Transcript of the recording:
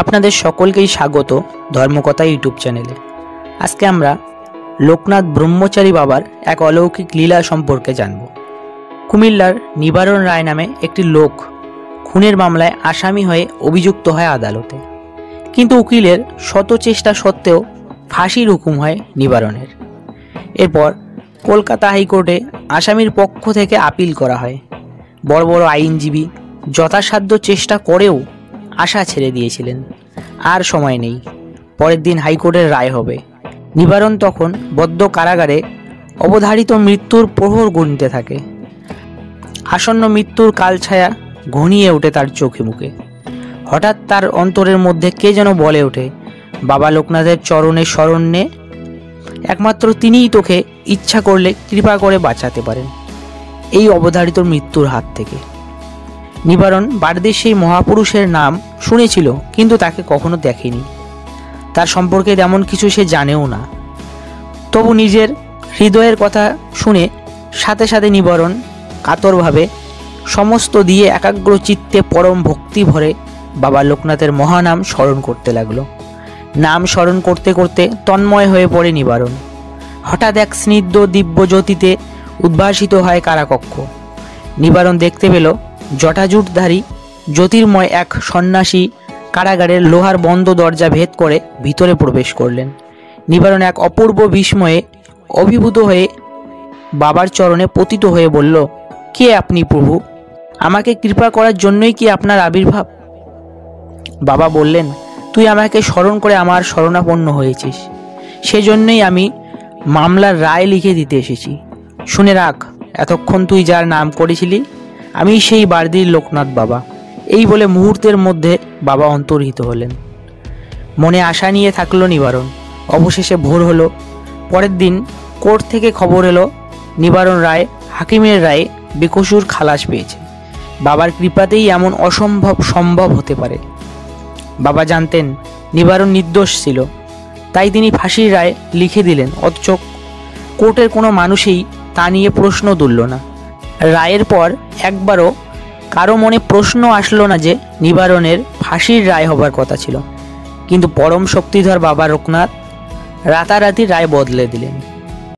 আপনাদের সকলকেই স্বাগত ধর্মকথা ইউটিউব চ্যানেলে। আজকে আমরা লোকনাথ ব্রহ্মচারী বাবার এক অলৌকিক লীলা সম্পর্কে জানব। কুমিল্লার নিবারণ রায় নামে একটি লোক খুনের মামলায় আসামি হয়ে অভিযুক্ত হয় আদালতে, কিন্তু উকিলের শত চেষ্টা সত্ত্বেও ফাঁসির হুকুম হয় নিবারণের। এরপর কলকাতা হাইকোর্টে আসামির পক্ষ থেকে আপিল করা হয়। বড় বড় আইনজীবী যথাসাধ্য চেষ্টা করেও আশা ছেড়ে দিয়েছিলেন, আর সময় নেই, পরের দিন হাইকোর্টের রায় হবে। নিবারণ তখন বদ্ধ কারাগারে অবধারিত মৃত্যুর প্রহর গুনতে থাকে। আসন্ন মৃত্যুর কালছায়া ঘনিয়ে ওঠে তার চোখে মুখে। হঠাৎ তার অন্তরের মধ্যে কে যেন বলে ওঠে, বাবা লোকনাথের চরণে শরণ নে, একমাত্র তিনিই তোকে ইচ্ছা করলে কৃপা করে বাঁচাতে পারেন এই অবধারিত মৃত্যুর হাত থেকে। নিবারণ বারদেশ সেই মহাপুরুষের নাম শুনেছিল, কিন্তু তাকে কখনো দেখেনি। তার সম্পর্কে তেমন কিছু সে জানেও না। তবু নিজের হৃদয়ের কথা শুনে সাথে সাথে নিবারণ কাতরভাবে সমস্ত দিয়ে একাগ্র চিত্তে পরম ভক্তি ভরে বাবা লোকনাথের মহানাম স্মরণ করতে লাগলো। নাম স্মরণ করতে করতে তন্ময় হয়ে পড়ে নিবারণ। হঠাৎ এক স্নিগ্ধ দিব্য জ্যোতিতে উদ্ভাসিত হয় কারাকক্ষ। নিবারণ দেখতে পেল জটাজুটধারী জ্যোতির্ময় এক সন্ন্যাসী কারাগারের লোহার বন্ধ দরজা ভেদ করে ভিতরে প্রবেশ করলেন। নিবারণ এক অপূর্ব বিস্ময়ে অভিভূত হয়ে বাবার চরণে পতিত হয়ে বলল, কে আপনি প্রভু? আমাকে কৃপা করার জন্যই কি আপনার আবির্ভাব? বাবা বললেন, তুই আমাকে স্মরণ করে আমার শরণাপন্ন হয়েছিস, সেজন্যই আমি মামলার রায় লিখে দিতে এসেছি। শুনে রাখ, এতক্ষণ তুই যার নাম করেছিলি আমি সেই বারদির লোকনাথ বাবা। এই বলে মুহূর্তের মধ্যে বাবা অন্তর্হিত হলেন। মনে আশা নিয়ে থাকলো নিবারণ। অবশেষে ভোর হলো। পরের দিন কোর্ট থেকে খবর এলো, নিবারণ রায় হাকিমের রায়ে বেকসুর খালাস পেয়েছে। বাবার কৃপাতেই এমন অসম্ভব সম্ভব হতে পারে। বাবা জানতেন নিবারণ নির্দোষ ছিল, তাই তিনি ফাঁসির রায় লিখে দিলেন। অথচ কোর্টের কোনো মানুষই তা নিয়ে প্রশ্ন তুলল না। রায়ের পর একবারও কারো মনে প্রশ্ন আসলো না যে নিবারণের ফাঁসির রায় হবার কথা ছিল। কিন্তু পরম শক্তিধর বাবা লোকনাথ রাতারাতি রায় বদলে দিলেন।